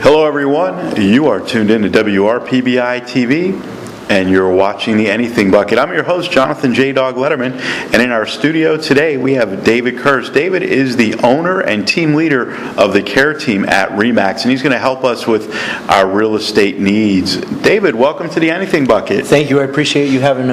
Hello everyone, you are tuned in to WRPBI TV and you're watching the Anything Bucket. I'm your host, Jonathan J. Dog Letterman, and in our studio today we have David Kurz. David is the owner and team leader of the care team at RE/MAX, and he's going to help us with our real estate needs. David, welcome to the Anything Bucket. Thank you. I appreciate you having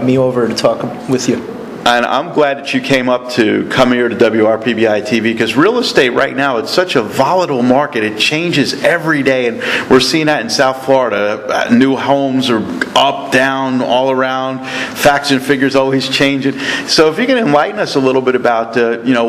me over to talk with you. And I'm glad that you came up to come here to WRPBI TV, because real estate right now, it's such a volatile market. It changes every day, and we're seeing that in South Florida. New homes are up, down, all around. Facts and figures always changing. So if you can enlighten us a little bit about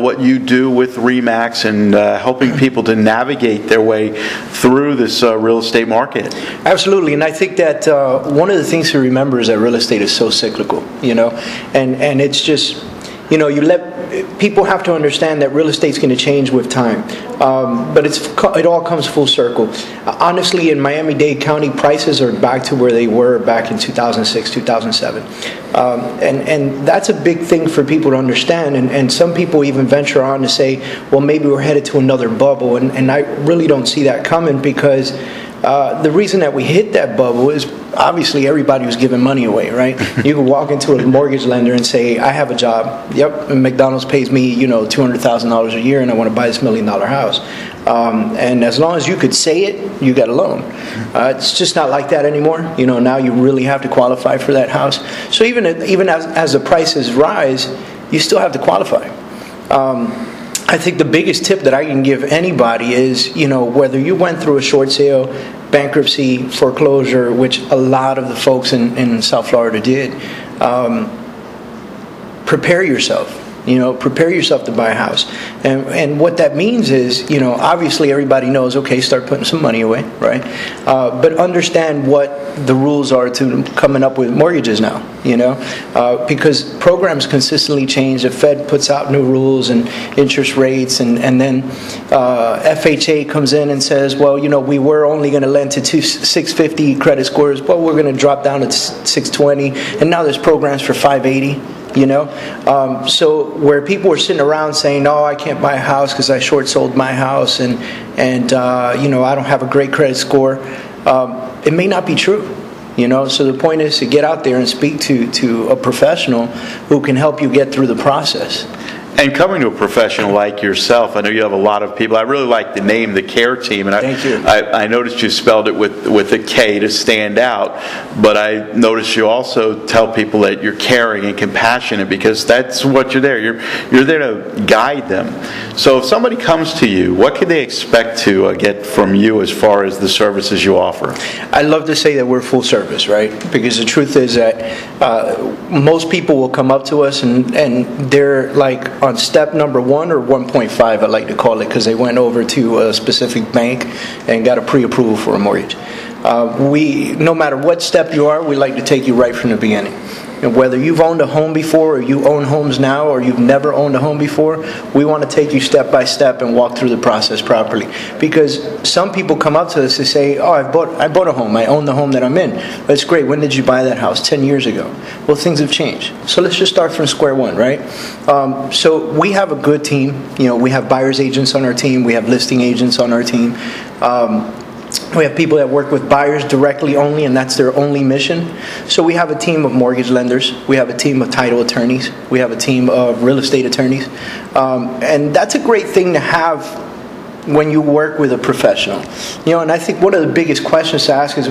what you do with RE/MAX and helping people to navigate their way through this real estate market. Absolutely, and I think that one of the things to remember is that real estate is so cyclical, and it's just, you let people have to understand that real estate's going to change with time, but it all comes full circle. Honestly, in Miami-Dade County, prices are back to where they were back in 2006, 2007, and that's a big thing for people to understand. And some people even venture on to say, well, maybe we're headed to another bubble, and I really don't see that coming, because the reason that we hit that bubble is obviously everybody was giving money away, right? You can walk into a mortgage lender and say, I have a job. Yep, and McDonald's pays me, $200,000 a year, and I want to buy this $1 million house. And as long as you could say it, you got a loan. It's just not like that anymore. Now you really have to qualify for that house. So even as the prices rise, you still have to qualify. I think the biggest tip that I can give anybody is, whether you went through a short sale, bankruptcy, foreclosure, which a lot of the folks in South Florida did, prepare yourself. Prepare yourself to buy a house. And what that means is, obviously everybody knows, okay, start putting some money away, right? But understand what the rules are to coming up with mortgages now, because programs consistently change. The Fed puts out new rules and interest rates, and then FHA comes in and says, well, we were only going to lend to 650 credit scores, but we're going to drop down to 620, and now there's programs for 580. So where people were sitting around saying, "No, I can't buy a house because I short sold my house, and I don't have a great credit score," it may not be true. So the point is to get out there and speak to a professional who can help you get through the process. And coming to a professional like yourself, I know you have a lot of people. I really like the name, the care team, and Thank you. I noticed you spelled it with a K to stand out. But I noticed you also tell people that you're caring and compassionate, because that's what you're there. You're there to guide them. So if somebody comes to you, what can they expect to get from you as far as the services you offer? I love to say that we're full service, right? Because the truth is that most people will come up to us and they're like on step number 1 or 1.5, I like to call it, because they went over to a specific bank and got a pre-approval for a mortgage. No matter what step you are, we like to take you right from the beginning. And whether you've owned a home before, or you own homes now, or you've never owned a home before, we want to take you step by step and walk through the process properly. Because some people come up to us and say, "Oh, I bought a home. I own the home that I'm in." That's great. When did you buy that house? 10 years ago. Well, things have changed. So let's just start from square one, right? So we have a good team. We have buyer's agents on our team. We have listing agents on our team. We have people that work with buyers directly only, and that's their only mission. So we have a team of mortgage lenders. We have a team of title attorneys. We have a team of real estate attorneys. And that's a great thing to have when you work with a professional. And I think one of the biggest questions to ask is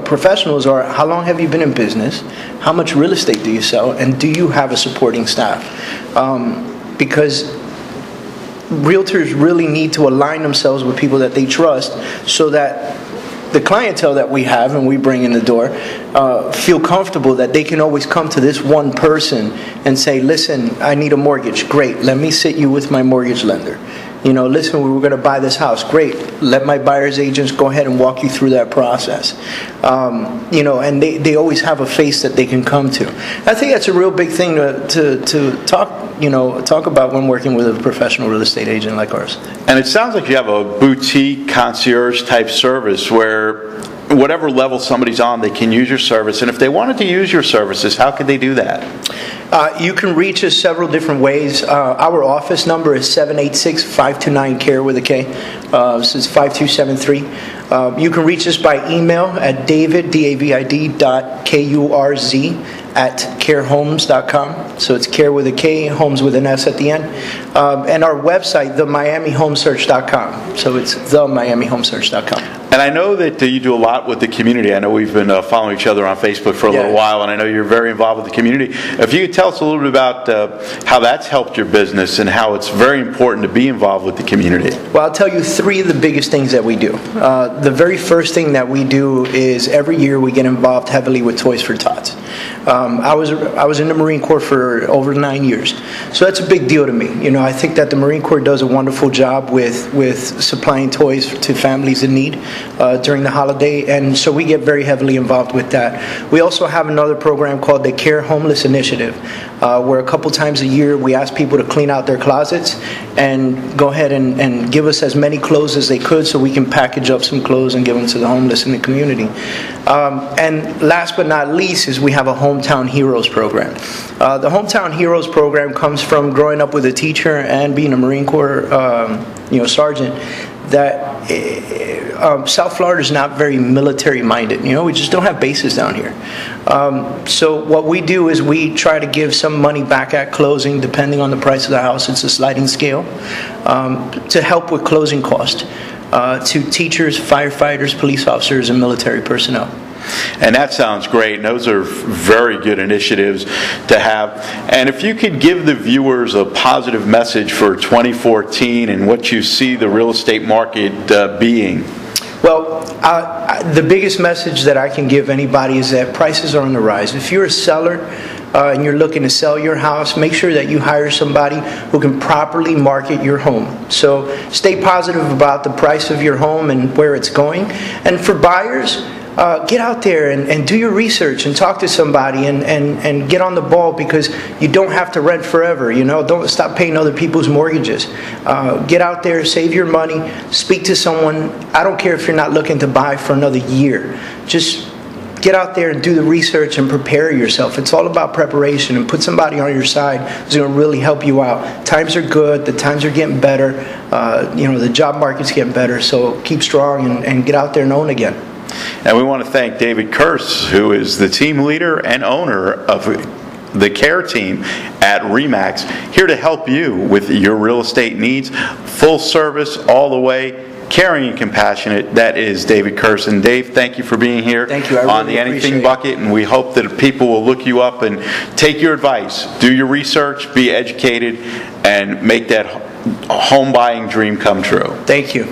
professionals are, how long have you been in business? How much real estate do you sell? And do you have a supporting staff? Because realtors really need to align themselves with people that they trust, so that the clientele that we have and we bring in the door feel comfortable that they can always come to this one person and say, listen, I need a mortgage. Great, let me sit you with my mortgage lender. Listen, we were going to buy this house. Great, let my buyer's agents go ahead and walk you through that process. And they always have a face that they can come to. I think that's a real big thing to talk about when working with a professional real estate agent like ours. And it sounds like you have a boutique concierge type service where whatever level somebody's on, they can use your service. And if they wanted to use your services, how could they do that? You can reach us several different ways. Our office number is 786-529-CARE with a K. This is 5273. You can reach us by email at david.kurz@carehomes.com. So it's care with a K, homes with an S at the end. And our website, themiamihomesearch.com. So it's themiamihomesearch.com. And I know that you do a lot with the community. I know we've been following each other on Facebook for a little while, and I know you're very involved with the community. If you could tell us a little bit about how that's helped your business and how it's very important to be involved with the community. Well, I'll tell you three of the biggest things that we do. The very first thing that we do is every year we get involved heavily with Toys for Tots. I was in the Marine Corps for over 9 years, so that's a big deal to me. You know, I think that the Marine Corps does a wonderful job with supplying toys to families in need during the holiday, and so we get very heavily involved with that. We also have another program called the Care Homeless Initiative, where a couple times a year we ask people to clean out their closets and go ahead and give us as many clothes as they could so we can package up some clothes and give them to the homeless in the community. And last but not least is we have a Hometown Heroes program. The Hometown Heroes program comes from growing up with a teacher and being a Marine Corps sergeant, that South Florida is not very military minded. You know, we just don't have bases down here. So what we do is we try to give some money back at closing, depending on the price of the house. It's a sliding scale, to help with closing costs to teachers, firefighters, police officers, and military personnel. And that sounds great. And those are very good initiatives to have. And if you could give the viewers a positive message for 2014 and what you see the real estate market being. Well, the biggest message that I can give anybody is that prices are on the rise. If you're a seller and you're looking to sell your house, make sure that you hire somebody who can properly market your home. So stay positive about the price of your home and where it's going. And for buyers, get out there and do your research and talk to somebody and get on the ball, because you don't have to rent forever. You know, don't stop paying other people's mortgages. Get out there, save your money, speak to someone. I don't care if you're not looking to buy for another year. Just get out there and do the research and prepare yourself. It's all about preparation, and put somebody on your side who's going to really help you out. Times are good. The times are getting better. The job market's getting better. So keep strong and get out there and own again. And we want to thank David Kurz, who is the team leader and owner of the care team at RE/MAX, here to help you with your real estate needs. Full service all the way, caring and compassionate. That is David Kurz. And Dave, thank you for being here. Thank you. I on really the Anything appreciate Bucket, and we hope that people will look you up and take your advice. Do your research, be educated, and make that home buying dream come true. Thank you.